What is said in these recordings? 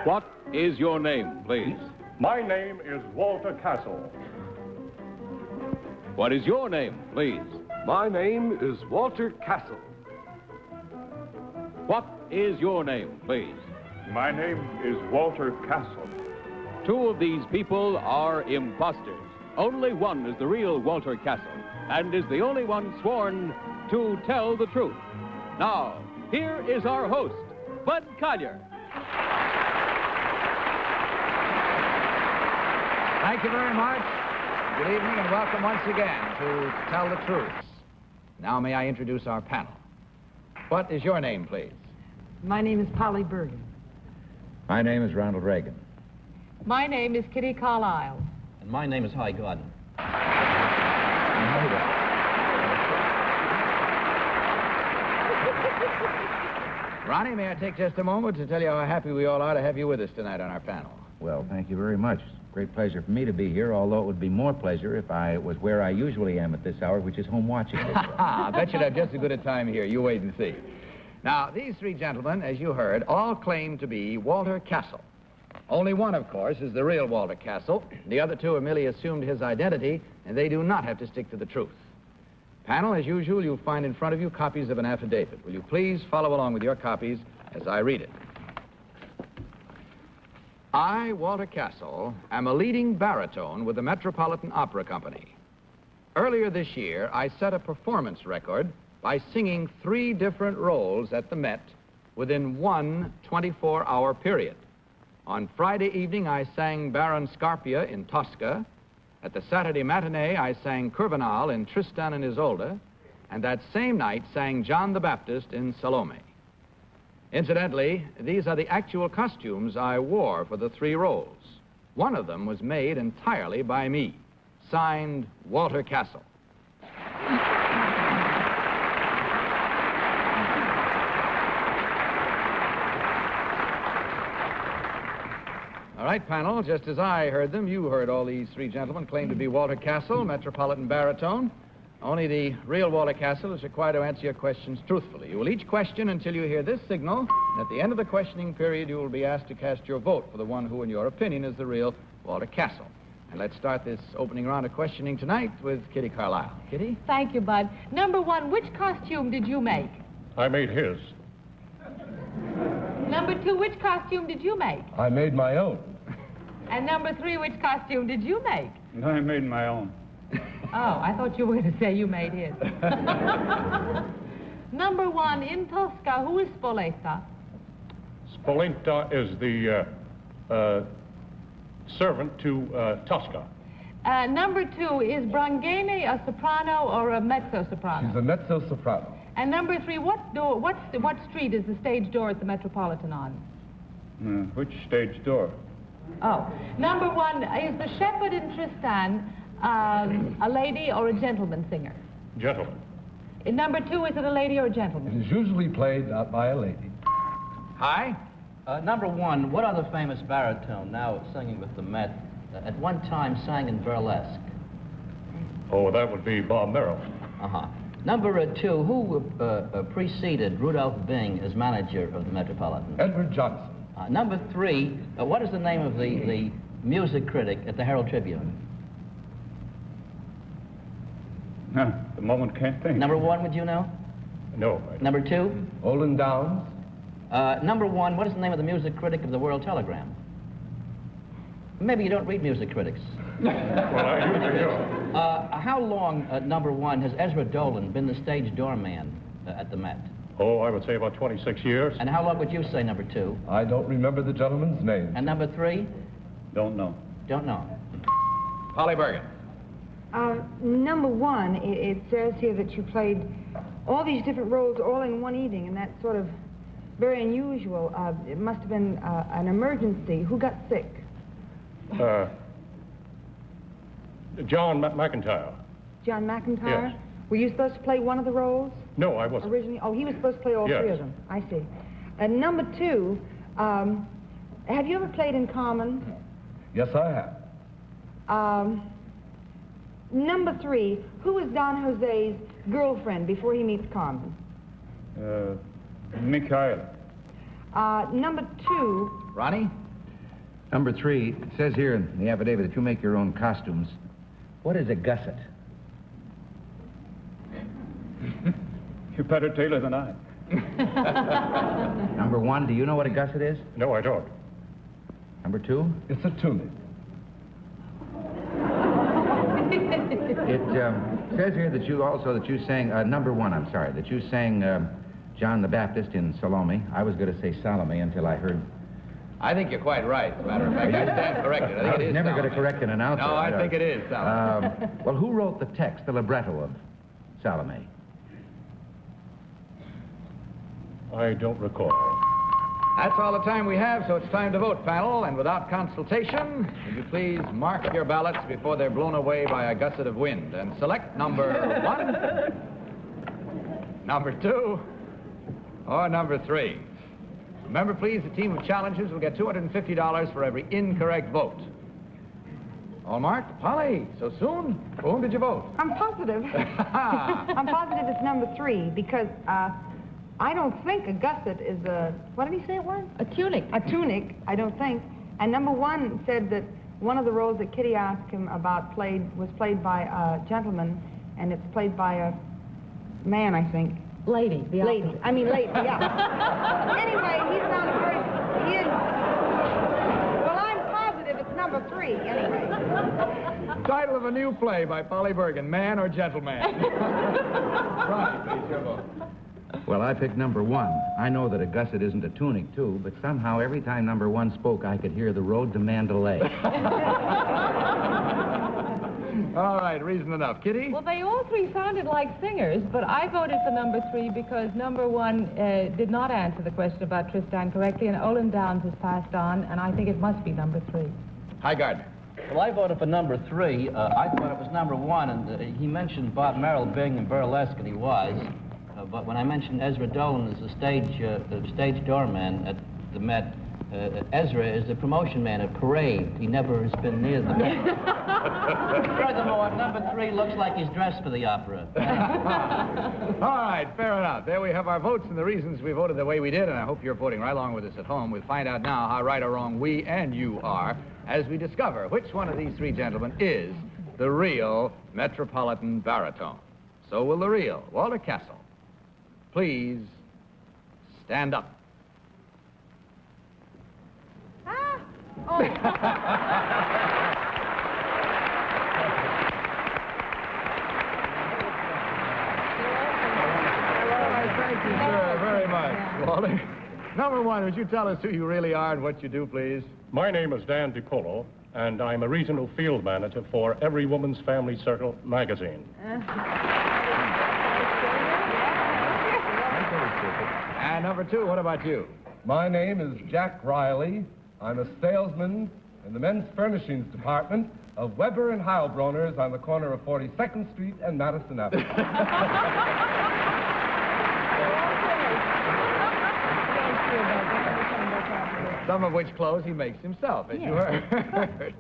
What is your name, please? My name is Walter Castle. What is your name, please? My name is Walter Castle. What is your name, please? My name is Walter Castle. Two of these people are imposters. Only one is the real Walter Castle, and is the only one sworn to tell the truth. Now, here is our host, Bud Collier. Thank you very much. Good evening and welcome once again to Tell the Truth. Now may I introduce our panel. What is your name, please? My name is Polly Bergen. My name is Ronald Reagan. My name is Kitty Carlisle. And my name is Highgarden. Ronnie, may I take just a moment to tell you how happy we all are to have you with us tonight on our panel? Well, thank you very much. Great pleasure for me to be here, although it would be more pleasure if I was where I usually am at this hour, which is home watching this show. I bet you'd have just as good a time here. You wait and see. Now, these three gentlemen, as you heard, all claim to be Walter Castle. Only one, of course, is the real Walter Castle. The other two have merely assumed his identity, and they do not have to stick to the truth. Panel, as usual, you'll find in front of you copies of an affidavit. Will you please follow along with your copies as I read it? I, Walter Castle, am a leading baritone with the Metropolitan Opera Company. Earlier this year, I set a performance record by singing 3 different roles at the Met within one 24-hour period. On Friday evening, I sang Baron Scarpia in Tosca. At the Saturday matinee, I sang Kurvenal in Tristan and Isolde. And that same night, sang John the Baptist in Salome. Incidentally, these are the actual costumes I wore for the 3 roles. One of them was made entirely by me. Signed, Walter Castle. All right, panel, just as I heard them, you heard all these 3 gentlemen claim to be Walter Castle, Metropolitan baritone. Only the real Walter Castle is required to answer your questions truthfully. You will each question until you hear this signal, and at the end of the questioning period, you will be asked to cast your vote for the one who, in your opinion, is the real Walter Castle. And let's start this opening round of questioning tonight with Kitty Carlisle. Kitty? Thank you, Bud. Number 1, which costume did you make? I made his. Number 2, which costume did you make? I made my own. And number 3, which costume did you make? I made my own. Oh, I thought you were going to say you made his. Number 1, in Tosca, who is Spoletta? Spolenta is the servant to Tosca. Number 2, is Brangene a soprano or a mezzo-soprano? She's a mezzo-soprano. And number 3, what street is the stage door at the Metropolitan on? Which stage door? Oh. Number 1, is the shepherd in Tristan a lady or a gentleman singer? Gentleman. And number 2, is it a lady or a It gentleman? is usually played by a lady. Hi. Number 1, what other famous baritone, now singing with the Met, at one time sang in burlesque? Oh, that would be Bob Merrill. Uh-huh. Number 2, who preceded Rudolph Bing as manager of the Metropolitan? Edward Johnson. Number 3, what is the name of the music critic at the Herald Tribune? The moment can't think. Number 1, would you know? No. Number 2? Olin Downs. Number 1, what is the name of the music critic of the World Telegram? Maybe you don't read music critics. Well, I usually do. How long, number 1, has Ezra Dolan been the stage doorman at the Met? Oh, I would say about 26 years. And how long would you say, number 2? I don't remember the gentleman's name. And number 3? Don't know. Don't know. Polly Bergen. Number 1, it says here that you played all these different roles all in one evening, and that's sort of very unusual. It must have been an emergency. Who got sick? John McIntyre. John McIntyre? Yes. Were you supposed to play one of the roles? No, I wasn't. Originally? Oh, he was supposed to play all Yes. 3 of them. I see. And number 2, have you ever played in Carmen? Yes, I have. Number 3, who was Don Jose's girlfriend before he meets Carmen? Michaela. Number 2, Ronnie? Number 3, it says here in the affidavit that you make your own costumes. What is a gusset? You're better tailor than I. Number 1, do you know what a gusset is? No, I don't. Number 2? It's a tunic. It says here that you sang, number 1, I'm sorry, that you sang John the Baptist in Salome. I was going to say Salome until I heard... I think you're quite right, as a matter of fact. I stand corrected. I think it is never going Salome. to correct an announcer. No, I think it is Salome. Well, who wrote the text, the libretto of Salome? I don't recall. That's all the time we have, so it's time to vote, panel. And without consultation, would you please mark your ballots before they're blown away by a gusset of wind and select number 1, number 2, or number 3. Remember, please, the team of challengers will get $250 for every incorrect vote. All marked? Polly, so soon? For whom did you vote? I'm positive. I'm positive it's number 3 because I don't think a gusset is a, what did he say it was? A tunic. A tunic, I don't think. And number 1 said that one of the roles that Kitty asked him about was played by a gentleman, and it's played by a man, I think. Lady. The Lady. opposite. I mean, lady, yeah. Anyway, he sounded very... Well, I'm positive it's number 3, anyway. Title of a new play by Polly Bergen, Man or Gentleman? Ronnie, please, your vote. Well, I picked number 1. I know that a gusset isn't a tunic, too, but somehow every time number 1 spoke, I could hear the road to Mandalay. All right, reason enough. Kitty? Well, they all 3 sounded like singers, but I voted for number 3 because number 1 did not answer the question about Tristan correctly, and Olin Downs has passed on, and I think it must be number 3. Highgarden. Well, I voted for number 3. I thought it was number 1, and he mentioned Bob Merrill being in burlesque, and he was. But when I mentioned Ezra Dolan as the stage doorman at the Met, Ezra is the promotion man at Parade. He never has been near the Met. Furthermore, number 3 looks like he's dressed for the opera. All right, fair enough. There we have our votes and the reasons we voted the way we did, and I hope you're voting right along with us at home. We'll find out now how right or wrong we and you are as we discover which one of these 3 gentlemen is the real Metropolitan baritone. So will the real Walter Castle. Please stand up. Ah! Oh. Thank you, sir, very much, Walter. Number 1, would you tell us who you really are and what you do, please? My name is Dan DiColo, and I'm a regional field manager for Every Woman's Family Circle magazine. And number 2, what about you? My name is Jack Riley. I'm a salesman in the men's furnishings department of Weber and Heilbronner's on the corner of 42nd Street and Madison Avenue. Some of which clothes he makes himself, as you heard.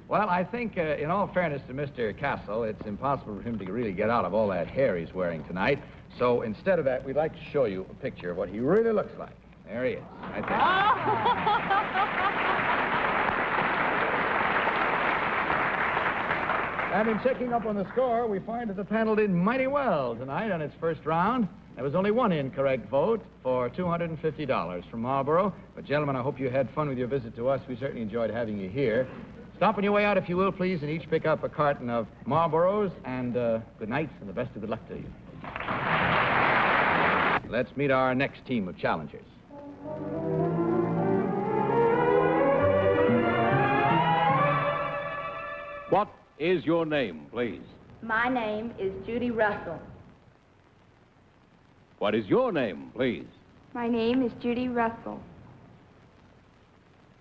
Well, I think, in all fairness to Mr. Castle, it's impossible for him to really get out of all that hair he's wearing tonight. So instead of that, we'd like to show you a picture of what he really looks like. There he is, right there. And in checking up on the score, we find that the panel did mighty well tonight on its first round. There was only 1 incorrect vote for $250 from Marlborough. But, gentlemen, I hope you had fun with your visit to us. We certainly enjoyed having you here. Stop on your way out, if you will, please, and each pick up a carton of Marlboros. And good night and the best of good luck to you. Let's meet our next team of challengers. What is your name, please? My name is Judy Russell. What is your name, please? My name is Judy Russell.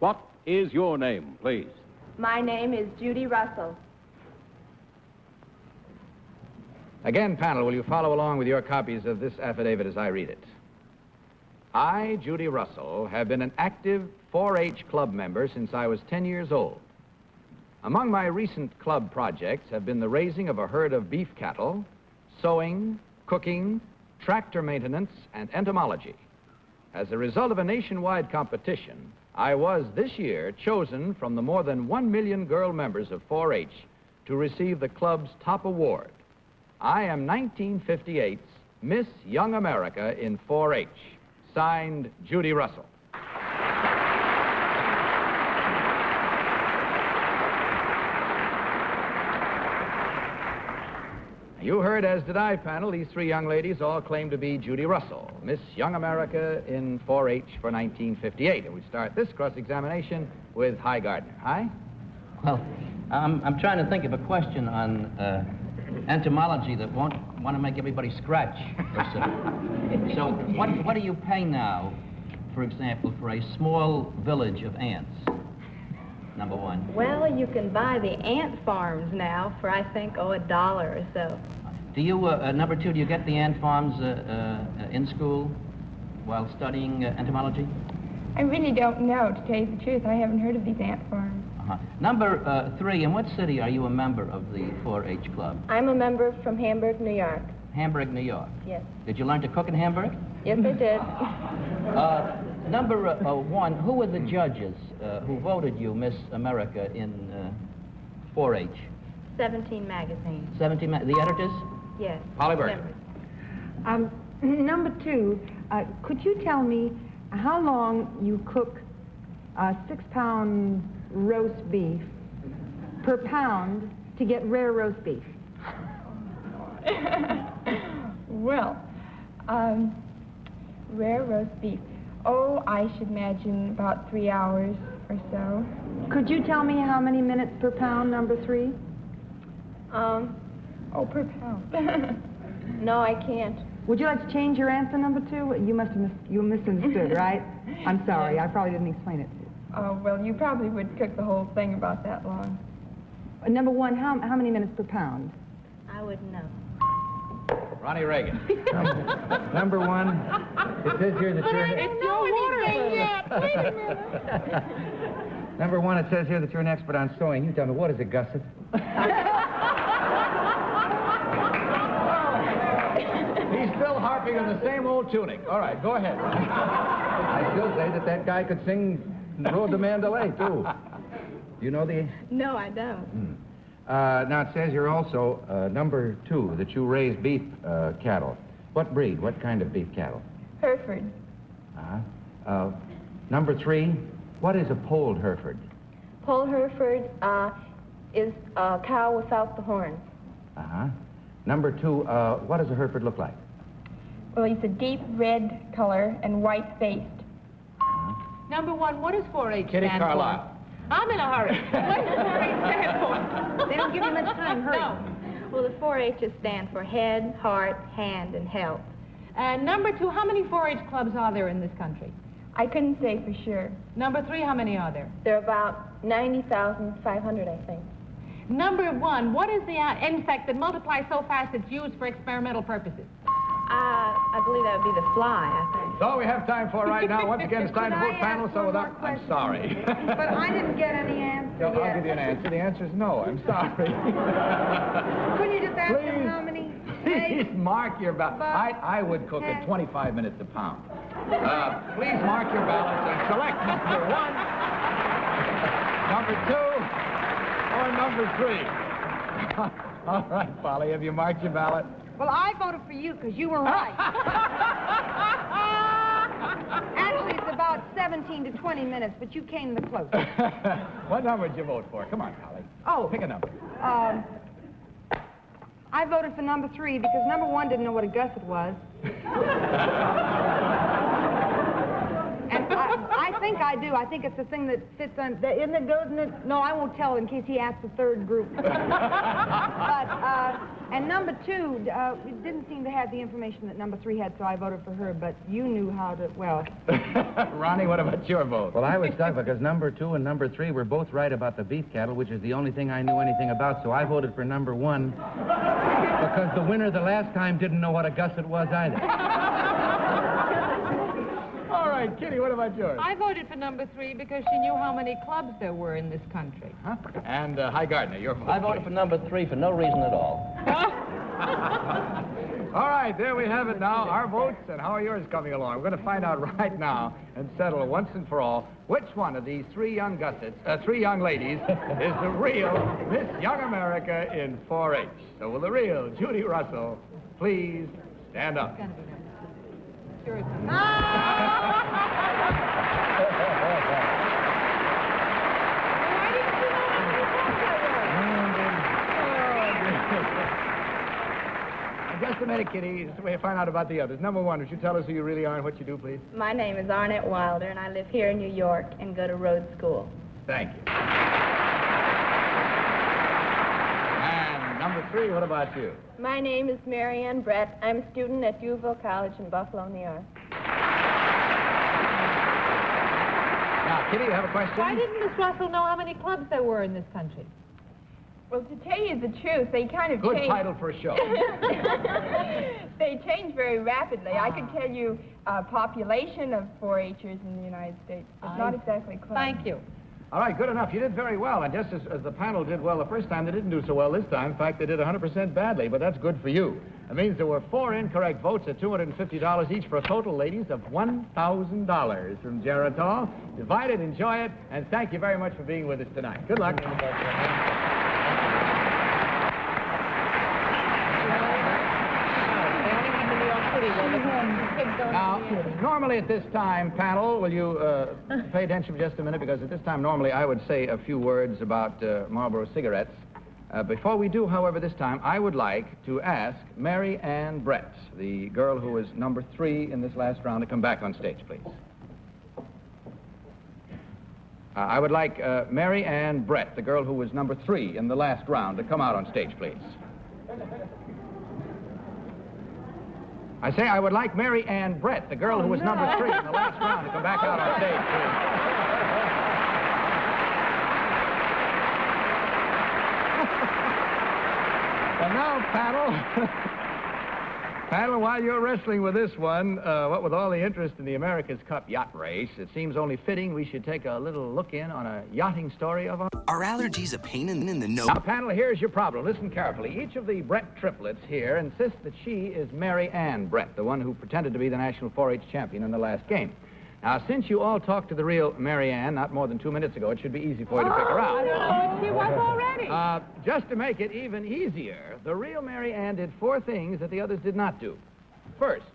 What is your name, please? My name is Judy Russell. Again, panel, will you follow along with your copies of this affidavit as I read it? I, Judy Russell, have been an active 4-H club member since I was 10 years old. Among my recent club projects have been the raising of a herd of beef cattle, sewing, cooking, tractor maintenance, and entomology. As a result of a nationwide competition, I was this year chosen from the more than 1 million girl members of 4-H to receive the club's top award. I am 1958's Miss Young America in 4-H. Signed, Judy Russell. You heard, as did I, panel, these three young ladies all claim to be Judy Russell, Miss Young America in 4-H for 1958. And we start this cross-examination with Highgarden. Hi? Well, I'm trying to think of a question on entomology that won't want to make everybody scratch. So what do you pay now, for example, for a small village of ants? Number one. Well, you can buy the ant farms now for, I think, $1 or so. Do you, number two, do you get the ant farms in school while studying entomology? I really don't know, to tell you the truth. I haven't heard of these ant farms. Number three, in what city are you a member of the 4-H club? I'm a member from Hamburg, New York. Hamburg, New York. Yes. Did you learn to cook in Hamburg? Yes, I did. Number one, who were the judges who voted you Miss America in 4-H? 17 magazines. 17, the editors? Yes. Polly Bergen. Number two, could you tell me how long you cook a 6-pound roast beef per pound to get rare roast beef? Well, rare roast beef. Oh, I should imagine about 3 hours or so. Could you tell me how many minutes per pound, number three? Oh, per pound. No, I can't. Would you like to change your answer, number two? You must have you misunderstood, right? I'm sorry, I probably didn't explain it to you. Oh, well, you probably would cook the whole thing about that long. Number one, how many minutes per pound? I wouldn't know. Ronnie Reagan. Number one, it says here that you're... Number one, it says here that you're an expert on sewing. You tell me, what is a gusset? He's still harping on the same old tuning. All right, go ahead. I still say that guy could sing Road to Mandalay, too. You know the... No, I don't. Now, it says here also, number two, that you raise beef cattle. What breed? What kind of beef cattle? Hereford. Number three, what is a polled Hereford? Poll Hereford is a cow without the horns. Number two, what does a Hereford look like? Well, it's a deep red color and white-faced. Number one, what does 4-H Kitty stand Carlisle. for? I'm in a hurry. What does 4-H stand for? They don't give you much time, hurry. No. Well, the 4-H's stand for head, heart, hand, and health. And number two, how many 4-H clubs are there in this country? I couldn't say for sure. Number three, how many are there? There are about 90,500, I think. Number one, what is the insect that multiplies so fast it's used for experimental purposes? I believe that would be the fly, I think. That's all we have time for right now. Once again, it's time to Could vote, I panel, ask so one without... more I'm question? sorry. But I didn't get any answer No, yet. I'll give you an answer. The answer is no. I'm sorry. Couldn't you just ask them Please. how many? Please mark your ballot. Five, I would cook at 10. 25 minutes a pound. Please mark your ballots and select number one, number two, or number three. All right, Polly, have you marked your ballot? Well, I voted for you because you were right. Actually, it's about 17 to 20 minutes, but you came the closest. What number did you vote for? Come on, Polly. Oh. Pick a number. I voted for number three because number one didn't know what a gusset was. And I think I do. I think it's the thing that fits on... Isn't it goes in it? No, I won't tell in case he asks the third group. But, and number two didn't seem to have the information that number three had, so I voted for her, but you knew how to, well... Ronnie, what about your vote? Well, I was stuck because number two and number three were both right about the beef cattle, which is the only thing I knew anything about, so I voted for number one because the winner the last time didn't know what a gusset was either. All right, Kitty, what about yours? I voted for number three because she knew how many clubs there were in this country. Huh? And Highgarden, your vote. I voted for number three for no reason at all. All right, there we have it now, our votes, and how are yours coming along? We're going to find out right now and settle once and for all which one of these three young ladies is the real Miss Young America in 4-H. So will the real Judy Russell please stand up? Sure it's Just a minute, Kitty. Just a way to find out about the others. Number one, would you tell us who you really are and what you do, please? My name is Arnett Wilder, and I live here in New York and go to Rhodes School. Thank you. And number three, what about you? My name is Marianne Brett. I'm a student at Uville College in Buffalo, New York. Now, Kitty, you have a question? Why didn't Miss Russell know how many clubs there were in this country? Well, to tell you the truth, they kind of Good change. title for a show. They change very rapidly. I could tell you population of 4-Hers in the United States. It's not exactly close. Thank you. All right, good enough. You did very well. And just as the panel did well the first time, they didn't do so well this time. In fact, they did 100% badly, but that's good for you. That means there were 4 incorrect votes at $250 each for a total, ladies, of $1,000 from Geritol. Divide it, enjoy it, and thank you very much for being with us tonight. Good luck. Now, normally at this time, panel, will you pay attention for just a minute? Because at this time, normally, I would say a few words about Marlboro cigarettes. Before we do, however, this time, I would like to ask Marianne Brett, the girl who was number 3 in this last round, to come back on stage, please. I would like Marianne Brett, the girl who was number 3 in the last round, to come out on stage, please. I say I would like Marianne Brett, the girl who was number 3 in the last round, to come back out on stage, please. And now, panel, while you're wrestling with this one, what with all the interest in the America's Cup yacht race, it seems only fitting we should take a little look in on a yachting story of our... Are allergies a pain in the nose? Now, panel, here's your problem. Listen carefully. Each of the Brett triplets here insists that she is Marianne Brett, the one who pretended to be the national 4-H champion in the last game. Now, since you all talked to the real Marianne not more than 2 minutes ago, it should be easy for you to pick her out. Oh, she was already. Just to make it even easier, the real Marianne did 4 things that the others did not do. First,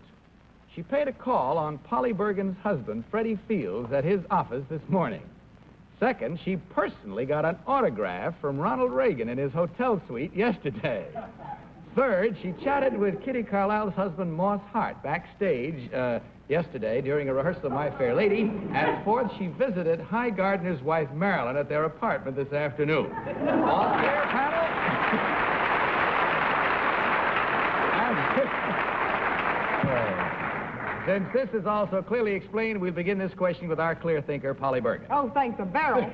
she paid a call on Polly Bergen's husband, Freddie Fields, at his office this morning. Second, she personally got an autograph from Ronald Reagan in his hotel suite yesterday. Third, she chatted with Kitty Carlisle's husband, Moss Hart, backstage yesterday during a rehearsal of My Fair Lady. And fourth, she visited Highgardener's wife, Marianne, at their apartment this afternoon. All clear, panel? Since this is also clearly explained, we'll begin this question with our clear thinker, Polly Bergen. Oh, thanks a barrel.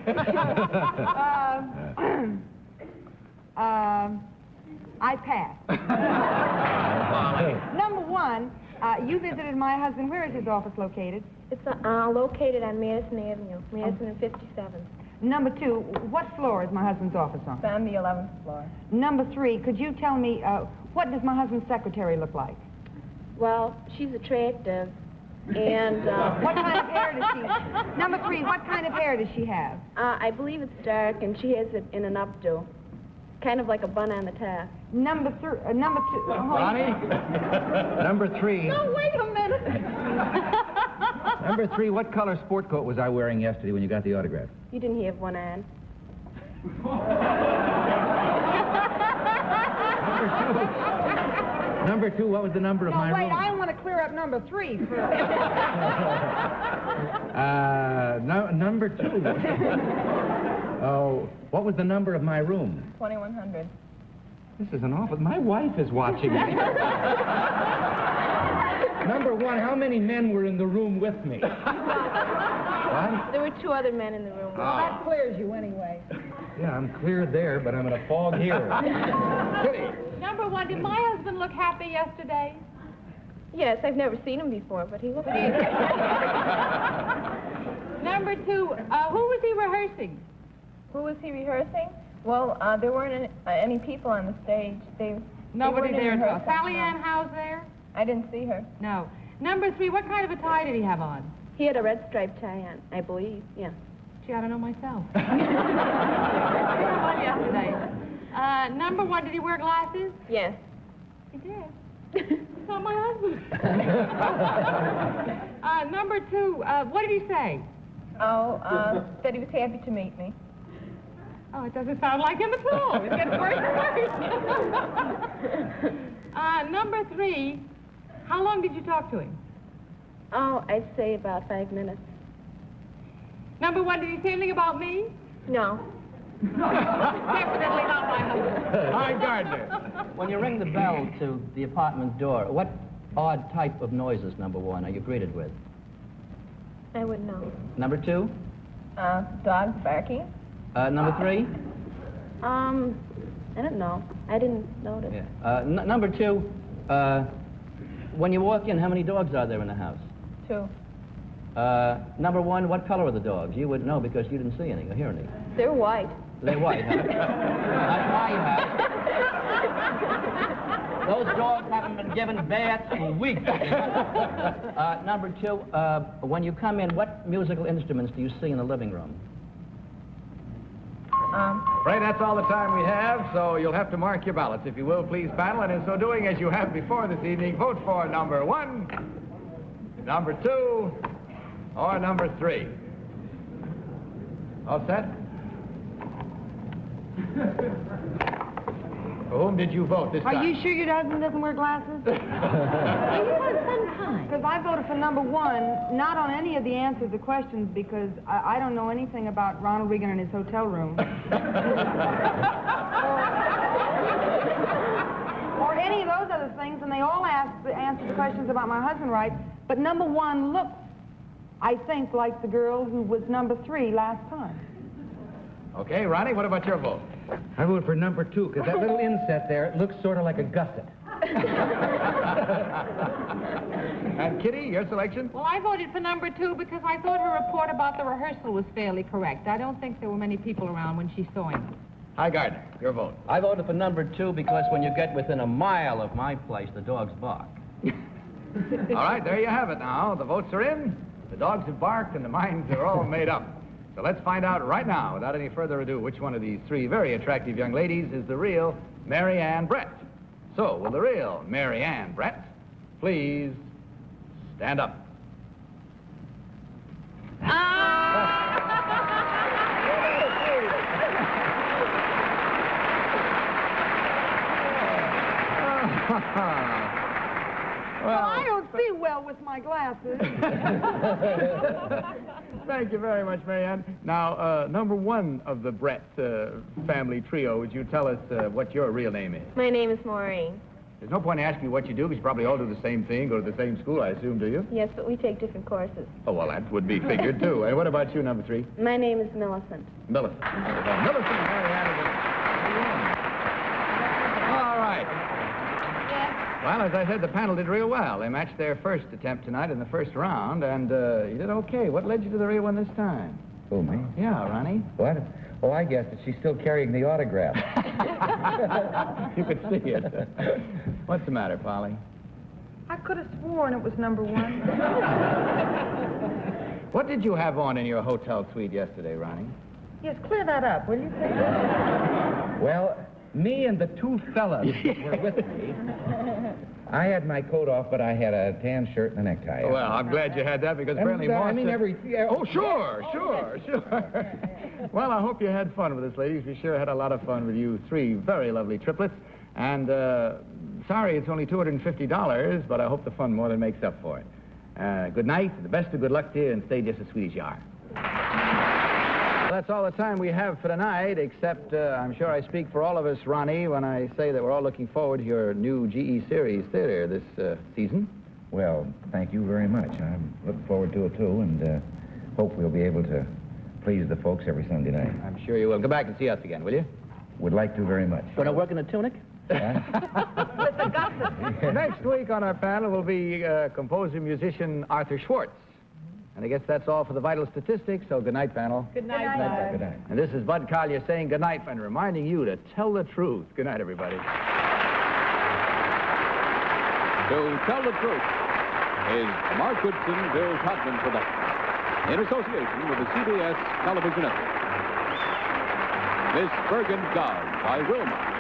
I pass. Number 1, you visited my husband. Where is his office located? It's located on Madison Avenue, Madison and 57th. Number 2, what floor is my husband's office on? It's on the 11th floor. Number 3, could you tell me, what does my husband's secretary look like? Well, she's attractive, and... What kind of hair does she... Number 3, what kind of hair does she have? I believe it's dark, and she has it in an updo. Kind of like a bun on the top. Number 2... Ronnie? Number 3. No, wait a minute. Number 3, what color sport coat was I wearing yesterday when you got the autograph? You didn't have one on. Number 2, what was the number of my room? wait, I want to clear up number 3 first. Number 2. Oh, what was the number of my room? 2100. This is an awful... My wife is watching me. Number 1, how many men were in the room with me? What? There were 2 other men in the room. Well, that clears you anyway. Yeah, I'm cleared there, but I'm in a fog here. Kitty. Number 1, did my husband look happy yesterday? Yes, I've never seen him before, but he looked good. Number 2, who was he rehearsing? Who was he rehearsing? Well, there weren't any people on the stage. Nobody They weren't there. in rehearsal, Sally no. Ann Howe's there? I didn't see her. No. Number 3, what kind of a tie did he have on? He had a red striped tie on, I believe, yeah. Gee, I don't know myself. I had one yesterday. Number 1, did he wear glasses? Yes. He did. It's not my husband. Number 2, what did he say? Oh, that he was happy to meet me. Oh, it doesn't sound like him at all. It's getting worse and worse. Number 3, how long did you talk to him? Oh, I'd say about 5 minutes. Number 1, did he say anything about me? No. Definitely not my husband. Hi, Gardner. When you ring the bell to the apartment door, what odd type of noises, number 1, are you greeted with? I wouldn't know. Number 2? Dogs barking. Number 3? I don't know. I didn't notice. Yeah. Number 2, when you walk in, how many dogs are there in the house? 2. Number 1, what color are the dogs? You would know because you didn't see any or hear any. They're white. They're white, huh? Not my house. Those dogs haven't been given baths for weeks. Number 2, when you come in, what musical instruments do you see in the living room? Right, that's all the time we have, so you'll have to mark your ballots, if you will, please, panel. And in so doing, as you have before this evening, vote for number 1, number 2, or number 3. All set? For whom did you vote this time? Are you sure your husband doesn't wear glasses? Because I voted for number 1, not on any of the answers to questions, because I don't know anything about Ronald Reagan and his hotel room. or any of those other things, and they all answered questions about my husband right. But number 1 looks, I think, like the girl who was number 3 last time. Okay, Ronnie, what about your vote? I vote for number 2, because that little inset there, it looks sort of like a gusset. And Kitty, your selection? Well, I voted for number 2 because I thought her report about the rehearsal was fairly correct. I don't think there were many people around when she saw him. Hi, Gardner, your vote. I voted for number 2 because when you get within a mile of my place, the dogs bark. All right, there you have it now. The votes are in, the dogs have barked, and the minds are all made up. So let's find out right now, without any further ado, which one of these 3 very attractive young ladies is the real Marianne Brett. So, will the real Marianne Brett please stand up? Well, I don't see well with my glasses. Thank you very much, Marianne. Now, number 1 of the Brett family trio, would you tell us what your real name is? My name is Maureen. There's no point in asking you what you do, because you probably all do the same thing, go to the same school, I assume, do you? Yes, but we take different courses. Oh, well, that would be figured, too. And what about you, number 3? My name is Millicent. Millicent. Millicent and Marianne. All right. Well, as I said, the panel did real well. They matched their first attempt tonight in the first round, and you did okay. What led you to the real one this time? Who, me? Yeah, Ronnie. What? Oh, I guess that she's still carrying the autograph. You could see it. What's the matter, Polly? I could have sworn it was number 1. What did you have on in your hotel suite yesterday, Ronnie? Yes, clear that up, will you, please? Well, me and the 2 fellas that were with me, I had my coat off, but I had a tan shirt and a necktie. Well, I'm glad you had that, because apparently I mean, Oh, sure. Well, I hope you had fun with us, ladies. We sure had a lot of fun with you 3 very lovely triplets. And, sorry it's only $250, but I hope the fun more than makes up for it. Good night, the best of good luck to you, and stay just as sweet as you are. Well, that's all the time we have for tonight, except I'm sure I speak for all of us, Ronnie, when I say that we're all looking forward to your new GE Series theater this season. Well, thank you very much. I'm looking forward to it, too, and hope we'll be able to please the folks every Sunday night. I'm sure you will. Come back and see us again, will you? Would like to very much. Going to work in a tunic? Next week on our panel will be composer-musician Arthur Schwartz. And I guess that's all for the vital statistics, so good night, panel. Good night. Good night. And this is Bud Collier saying good night and reminding you to tell the truth. Good night, everybody. Good night. Good night. And this is Bud Collier saying good night and reminding you to tell the truth. Good night, everybody. And this is Bud Collier saying good night and reminding you to tell the truth. Good night, everybody. To Tell the Truth is a Mark Goodson, Bill Todman production in association with the CBS television network. Miss Bergen's Gown by Wilma.